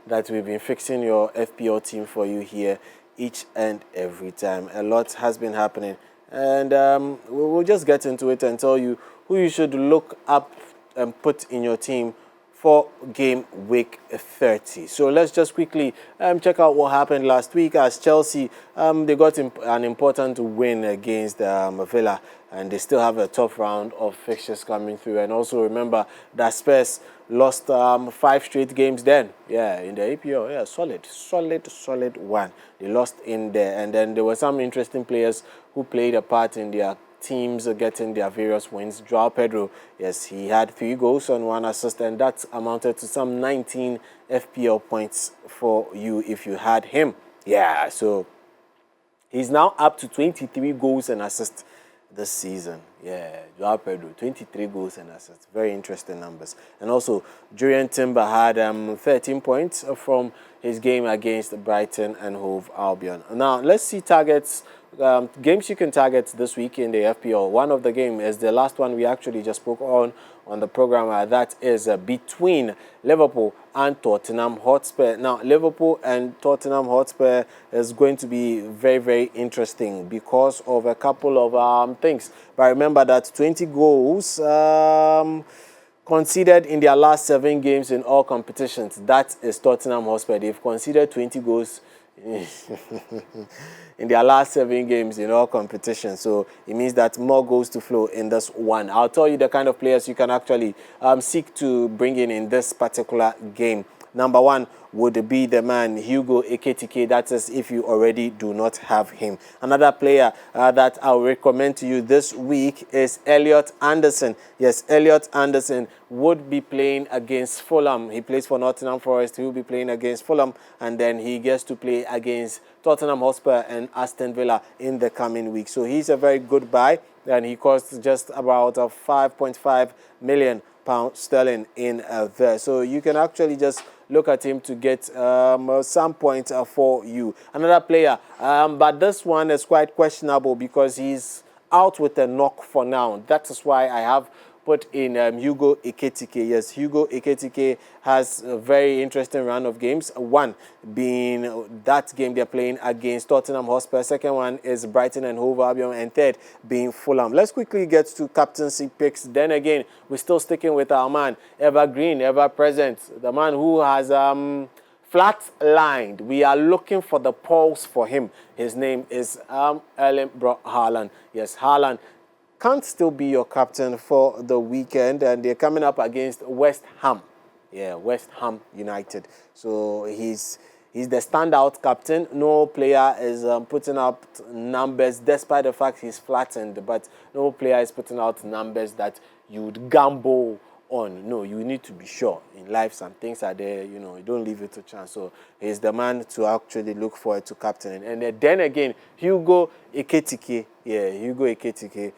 that we've been fixing your FPL team for you here each and every time. A lot has been happening, and we'll just get into it and tell you who you should look up and put in your team for game week 30. So let's just quickly check out what happened last week as Chelsea, they got an important win against Villa, and they still have a tough round of fixtures coming through. And also remember that Spurs lost 5 straight games then, in the APL. Solid one. They lost in there, and then there were some interesting players who played a part in their teams getting their various wins. Joao Pedro, yes, he had 3 goals and 1 assist, and that amounted to some 19 FPL points for you if you had him. Yeah, so he's now up to 23 goals and assists this season. Yeah, Joao Pedro, 23 goals and assists. Very interesting numbers. And also, Julian Timber had 13 points from his game against Brighton and Hove Albion. Now, let's see targets. Games you can target this week in the FPL. One of the games is the last one we actually just spoke on the program. That is between Liverpool and Tottenham Hotspur. Now, Liverpool and Tottenham Hotspur is going to be very, very interesting because of a couple of things. But remember that 20 goals conceded in their last 7 games in all competitions. That is Tottenham Hotspur. They've conceded 20 goals in their last 7 games in all competitions. So it means that more goals to flow in this one. I'll tell you the kind of players you can actually seek to bring in this particular game. Number 1 would be the man Hugo Ekitike. That is if you already do not have him. Another player that I'll recommend to you this week is Elliot Anderson. Yes, Elliot Anderson would be playing against Fulham. He plays for Nottingham Forest. He will be playing against Fulham, and then he gets to play against Tottenham Hotspur and Aston Villa in the coming week. So he's a very good buy, and he costs just about £5.5 million sterling in there. So you can actually just look at him to get some points for you. Another player, but this one is quite questionable because he's out with a knock for now. That is why I have put in Hugo Ekitike. Yes, Hugo Ekitike has a very interesting run of games. One being that game they're playing against Tottenham Hotspur. Second one is Brighton and Hove Albion. And third being Fulham. Let's quickly get to captaincy picks. Then again, we're still sticking with our man, evergreen, ever present. The man who has flat-lined. We are looking for the pulse for him. His name is Erling Haaland. Yes, Haaland can't still be your captain for the weekend, and they're coming up against West Ham. Yeah, West Ham United. So he's the standout captain. No player is putting up numbers, despite the fact he's flattened, but no player is putting out numbers that you'd gamble on. No, you need to be sure. In life, some things are there, you don't leave it to chance. So he's the man to actually look forward to captaining. And then again, Hugo Ekitike. Yeah, Hugo Ekitike.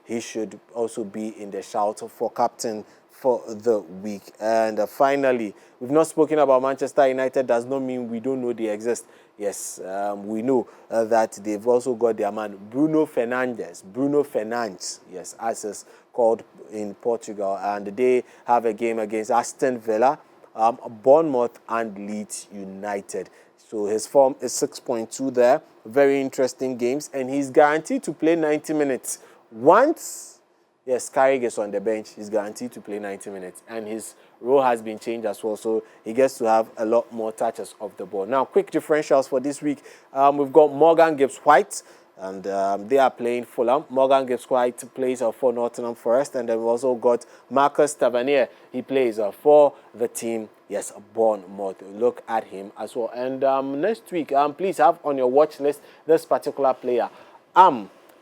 He should also be in the shout for captain for the week. And finally, we've not spoken about Manchester United. Does not mean we don't know they exist. Yes, we know that they've also got their man Bruno Fernandes. Yes, as is called in Portugal, and they have a game against Aston Villa, Bournemouth, and Leeds United. So his form is 6.2 there. Very interesting games, and he's guaranteed to play 90 minutes. Once, yes, Carrick is on the bench, he's guaranteed to play 90 minutes. And his role has been changed as well, so he gets to have a lot more touches of the ball. Now, quick differentials for this week. We've got Morgan Gibbs-White, and they are playing Fulham. Morgan Gibbs-White plays for Nottingham Forest, and then we've also got Marcus Tavernier. He plays for the team, yes, Bournemouth. Look at him as well. And next week, please have on your watch list this particular player.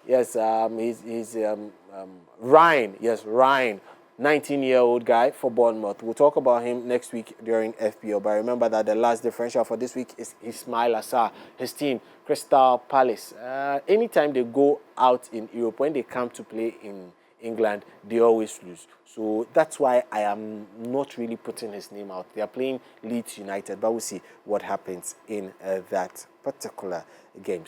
Yes, he's Ryan. Yes, Ryan, 19-year-old guy for Bournemouth. We'll talk about him next week during FPL. But remember that the last differential for this week is Ismail Assar. His team, Crystal Palace. Anytime they go out in Europe, when they come to play in England, they always lose. So that's why I am not really putting his name out. They are playing Leeds United, but we'll see what happens in that particular game.